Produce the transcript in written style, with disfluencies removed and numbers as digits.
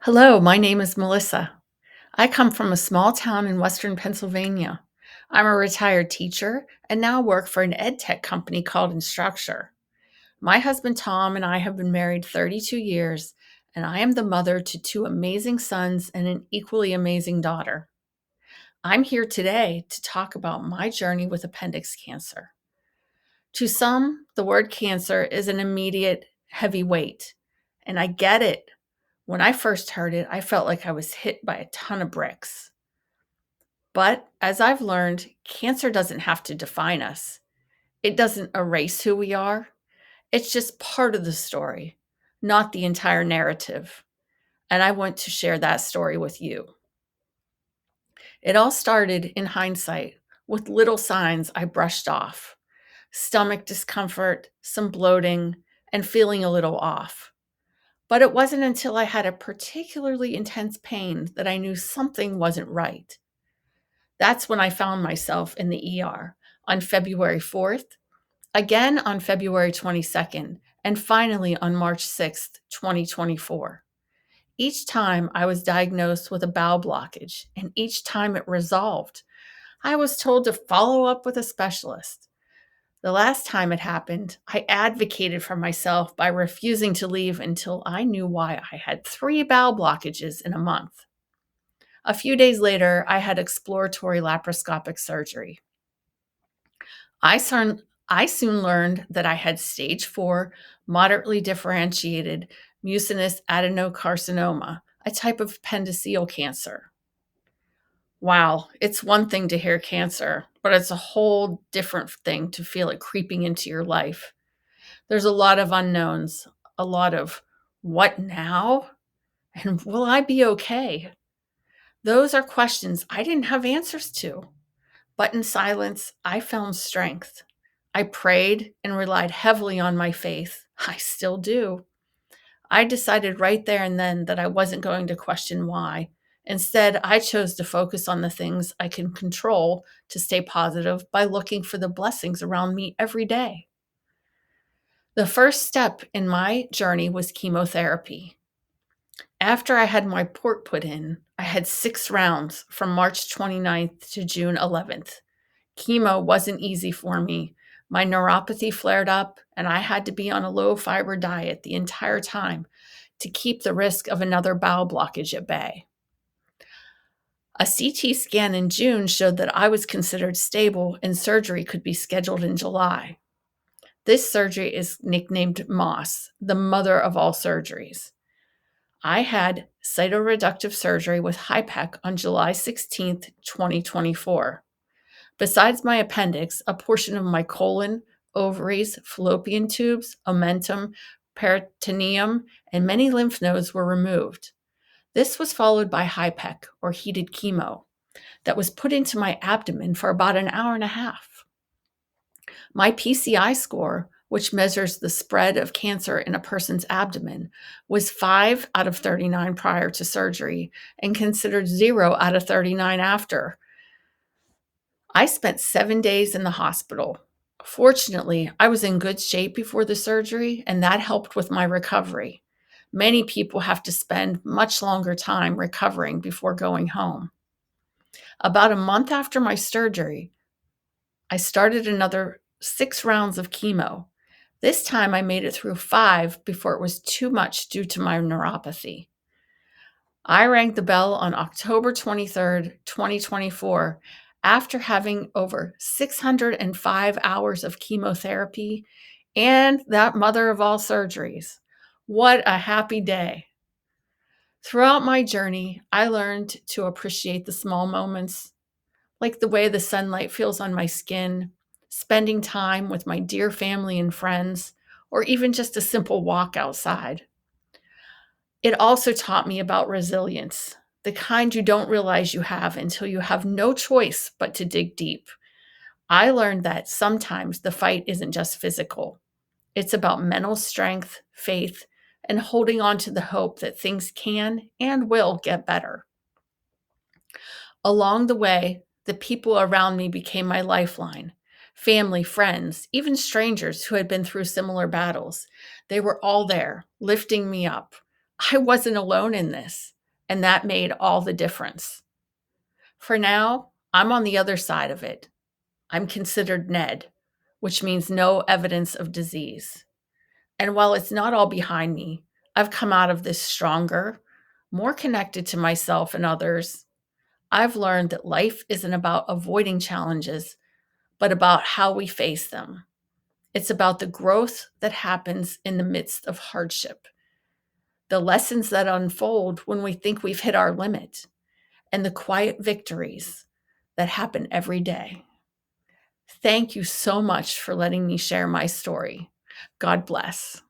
Hello, my name is Melissa. I come from a small town in western Pennsylvania. I'm a retired teacher and now work for an ed tech company called Instructure. My husband Tom and I have been married 32 years, and I am the mother to two amazing sons and an equally amazing daughter. I'm here today to talk about my journey with appendix cancer. To some, the word cancer is an immediate heavy weight, and I get it. When I first heard it, I felt like I was hit by a ton of bricks. But as I've learned, cancer doesn't have to define us. It doesn't erase who we are. It's just part of the story, not the entire narrative. And I want to share that story with you. It all started in hindsight with little signs I brushed off: stomach discomfort, some bloating, and feeling a little off. But it wasn't until I had a particularly intense pain that I knew something wasn't right. That's when I found myself in the ER on February 4th, again on February 22nd, and finally on March 6th, 2024. Each time I was diagnosed with a bowel blockage, and each time it resolved. I was told to follow up with a specialist. The last time it happened, I advocated for myself by refusing to leave until I knew why I had three bowel blockages in a month. A few days later, I had exploratory laparoscopic surgery. I soon learned that I had stage 4 moderately differentiated mucinous adenocarcinoma, a type of appendiceal cancer. Wow, it's one thing to hear cancer, but it's a whole different thing to feel it creeping into your life. There's a lot of unknowns, a lot of what now? And will I be okay? Those are questions I didn't have answers to. But in silence, I found strength. I prayed and relied heavily on my faith. I still do. I decided right there and then that I wasn't going to question why. Instead, I chose to focus on the things I can control to stay positive by looking for the blessings around me every day. The first step in my journey was chemotherapy. After I had my port put in, I had 6 rounds from March 29th to June 11th. Chemo wasn't easy for me. My neuropathy flared up, and I had to be on a low fiber diet the entire time to keep the risk of another bowel blockage at bay. A CT scan in June showed that I was considered stable and surgery could be scheduled in July. This surgery is nicknamed MOSS, the mother of all surgeries. I had cytoreductive surgery with HIPEC on July 16th, 2024. Besides my appendix, a portion of my colon, ovaries, fallopian tubes, omentum, peritoneum, and many lymph nodes were removed. This was followed by HIPEC, or heated chemo, that was put into my abdomen for about an hour and a half. My PCI score, which measures the spread of cancer in a person's abdomen, was 5 out of 39 prior to surgery and considered 0 out of 39 after. I spent 7 days in the hospital. Fortunately, I was in good shape before the surgery, and that helped with my recovery. Many people have to spend much longer time recovering before going home. About a month after my surgery, I started another 6 rounds of chemo. This time I made it through 5 before it was too much due to my neuropathy. I rang the bell on October 23rd, 2024, after having over 605 hours of chemotherapy and that mother of all surgeries. What a happy day. Throughout my journey, I learned to appreciate the small moments, like the way the sunlight feels on my skin, spending time with my dear family and friends, or even just a simple walk outside. It also taught me about resilience, the kind you don't realize you have until you have no choice but to dig deep. I learned that sometimes the fight isn't just physical. It's about mental strength, faith, and holding on to the hope that things can and will get better. Along the way, the people around me became my lifeline: family, friends, even strangers who had been through similar battles. They were all there, lifting me up. I wasn't alone in this, and that made all the difference. For now, I'm on the other side of it. I'm considered Ned, which means no evidence of disease. And while it's not all behind me, I've come out of this stronger, more connected to myself and others. I've learned that life isn't about avoiding challenges, but about how we face them. It's about the growth that happens in the midst of hardship, the lessons that unfold when we think we've hit our limit, and the quiet victories that happen every day. Thank you so much for letting me share my story. God bless.